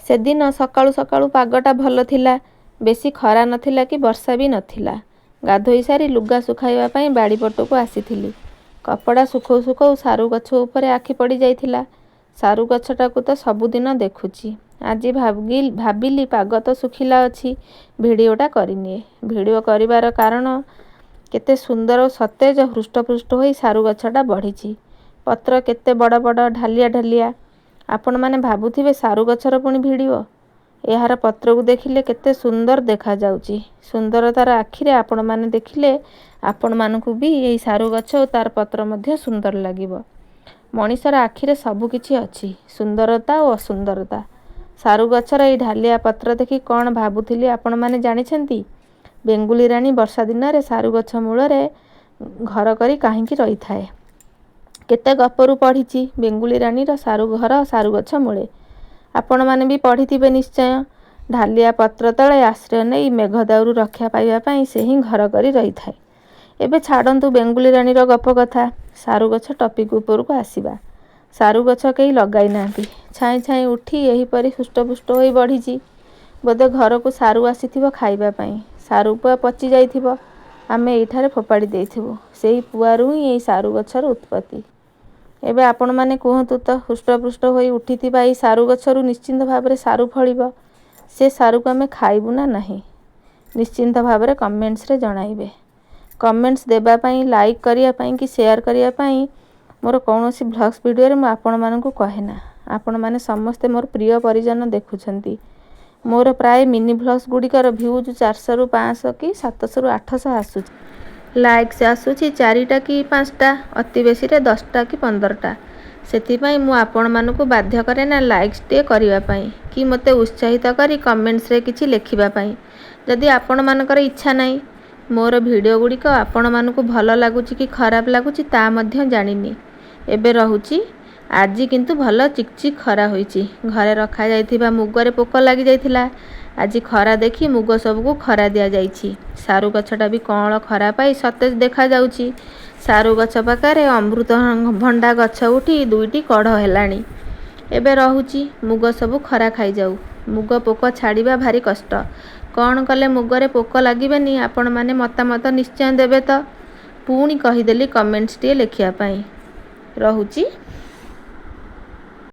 ସେଦିନ ସକାଳୁ ସକାଳୁ ପାଗଟା ଭଲ ଥିଲା, ବେଶୀ ଖରା ନଥିଲା କି ବର୍ଷା ବି ନଥିଲା। ଗାଧୋଇ ସାରି ଲୁଗା ଶୁଖାଇବା ପାଇଁ ବାଡ଼ିପଟକୁ ଆସିଥିଲି। କପଡ଼ା ଶୁଖଉ ଶୁଖଉ ସାରୁ ଗଛ ଉପରେ ଆଖି ପଡ଼ି ଯାଇଥିଲା। ସାରୁ ଗଛଟାକୁ ତ ସବୁଦିନ ଦେଖୁଛି, ଆଜି ଭାବିଲି ପାଗ ତ ଶୁଖିଲା ଅଛି, ଭିଡ଼ିଓଟା କରିନିଏ। ଭିଡ଼ିଓ କରିବାର କାରଣ, କେତେ ସୁନ୍ଦର ଓ ସତେଜ ହୃଷ୍ଟପୃଷ୍ଟ ହୋଇ ସାରୁ ଗଛଟା ବଢ଼ିଛି। ପତ୍ର କେତେ ବଡ଼ ବଡ଼, ଢାଲିଆ ଢାଲିଆ। ଆପଣମାନେ ଭାବୁଥିବେ ସାରୁ ଗଛର ପୁଣି ଭିଡ଼ିଓ। ଏହାର ପତ୍ରକୁ ଦେଖିଲେ କେତେ ସୁନ୍ଦର ଦେଖାଯାଉଛି। ସୁନ୍ଦରତାର ଆଖିରେ ଆପଣମାନେ ଦେଖିଲେ ଆପଣମାନଙ୍କୁ ବି ଏହି ସାରୁ ଗଛ ଓ ତାର ପତ୍ର ମଧ୍ୟ ସୁନ୍ଦର ଲାଗିବ। ମଣିଷର ଆଖିରେ ସବୁ କିଛି ଅଛି, ସୁନ୍ଦରତା ଓ ଅସୁନ୍ଦରତା। ସାରୁ ଗଛର ଏହି ଢାଲିଆ ପତ୍ର ଦେଖି କ'ଣ ଭାବୁଥିଲି ଆପଣମାନେ ଜାଣିଛନ୍ତି? ବେଙ୍ଗୁଲି ରାଣୀ ବର୍ଷା ଦିନରେ ସାରୁ ଗଛ ମୂଳରେ ଘର କରି କାହିଁକି ରହିଥାଏ? କେତେ ଗପରୁ ପଢ଼ିଛି ବେଙ୍ଗୁଲି ରାଣୀର ସାରୁ ଘର ସାରୁ ଗଛ ମୂଳେ। ଆପଣମାନେ ବି ପଢ଼ିଥିବେ ନିଶ୍ଚୟ। ଢାଲିଆ ପତ୍ର ତଳେ ଆଶ୍ରୟ ନେଇ ମେଘ ଦାଉରୁ ରକ୍ଷା ପାଇବା ପାଇଁ ସେ ହିଁ ଘର କରି ରହିଥାଏ। ଏବେ ଛାଡ଼ନ୍ତୁ ବେଙ୍ଗୁଲି ରାଣୀର ଗପ କଥା, ସାରୁ ଗଛ ଟପିକ୍ ଉପରକୁ ଆସିବା। ସାରୁ ଗଛ କେହି ଲଗାଇ ନାହାନ୍ତି, ଛାଇଁ ଛାଇଁ ଉଠି ଏହିପରି ହୃଷ୍ଟପୁଷ୍ଟ ହୋଇ ବଢ଼ିଛି। ବୋଧେ ଘରକୁ ସାରୁ ଆସିଥିବ ଖାଇବା ପାଇଁ। ସାରୁ ପୁଆ ପଚି ଯାଇଥିବ, ଆମେ ଏଇଠାରେ ଫୋପାଡ଼ି ଦେଇଥିବୁ। ସେହି ପୁଆରୁ ହିଁ ଏହି ସାରୁ ଗଛର ଉତ୍ପତ୍ତି। ଏବେ ଆପଣମାନେ କୁହନ୍ତୁ ତ, ହୃଷ୍ଟପୃଷ୍ଟ ହୋଇ ଉଠିଥିବା ଏହି ସାରୁ ଗଛରୁ ନିଶ୍ଚିନ୍ତ ଭାବରେ ସାରୁ ଫଳିବ। ସେ ସାରୁକୁ ଆମେ ଖାଇବୁ ନା ନାହିଁ? ନିଶ୍ଚିନ୍ତ ଭାବରେ କମେଣ୍ଟସରେ ଜଣାଇବେ। କମେଣ୍ଟସ ଦେବା ପାଇଁ, ଲାଇକ୍ କରିବା ପାଇଁ କି ସେୟାର କରିବା ପାଇଁ ମୋର କୌଣସି ଭ୍ଲଗ୍ସ ଭିଡ଼ିଓରେ ମୁଁ ଆପଣମାନଙ୍କୁ କହେ ନା। ଆପଣମାନେ ସମସ୍ତେ ମୋର ପ୍ରିୟ ପରିଜନ ଦେଖୁଛନ୍ତି। ମୋର ପ୍ରାୟ ମିନି ଭ୍ଲଗ୍ସ ଗୁଡ଼ିକର ଭ୍ୟୁଜ୍ 400ରୁ 500 କି 700ରୁ 800 ଆସୁଛି। ଲାଇକ୍ସ ଆସୁଛି 4ଟା କି 5ଟା, ଅତି ବେଶୀରେ 10ଟା କି 15ଟା। ସେଥିପାଇଁ ମୁଁ ଆପଣମାନଙ୍କୁ ବାଧ୍ୟ କରେ ନା ଲାଇକ୍ସଟିଏ କରିବା ପାଇଁ, କି ମୋତେ ଉତ୍ସାହିତ କରି କମେଣ୍ଟସରେ କିଛି ଲେଖିବା ପାଇଁ। ଯଦି ଆପଣମାନଙ୍କର ଇଚ୍ଛା ନାହିଁ, ମୋର ଭିଡ଼ିଓ ଗୁଡ଼ିକ ଆପଣମାନଙ୍କୁ ଭଲ ଲାଗୁଛି କି ଖରାପ ଲାଗୁଛି ତା ମଧ୍ୟ ଜାଣିନି। ଏବେ ରହୁଛି। ଆଜି କିନ୍ତୁ ଭଲ ଚିକ୍‌ଚିକ୍ ଖରା ହୋଇଛି। ଘରେ ରଖାଯାଇଥିବା ମୁଗରେ ପୋକ ଲାଗିଯାଇଥିଲା। ଆଜି ଖରା ଦେଖି ମୁଗ ସବୁକୁ ଖରା ଦିଆଯାଇଛି। ସାରୁ ଗଛଟା ବି କଅଁଳ ଖରା ପାଇ ସତେଜ ଦେଖାଯାଉଛି। ସାରୁ ଗଛ ପାଖରେ ଅମୃତଭଣ୍ଡା ଗଛ ଉଠି 2ଟି କଢ଼ ହେଲାଣି। ଏବେ ରହୁଛି। ମୁଗ ସବୁ ଖରା ଖାଇଯାଉ। ମୁଗ ପୋକ ଛାଡ଼ିବା ଭାରି କଷ୍ଟ। କ'ଣ କଲେ ମୁଗରେ ପୋକ ଲାଗିବେନି ଆପଣମାନେ ମତାମତ ନିଶ୍ଚୟ ଦେବେ ତ? ପୁଣି କହିଦେଲି କମେଣ୍ଟସଟିଏ ଲେଖିବା ପାଇଁ। ରହୁଛି।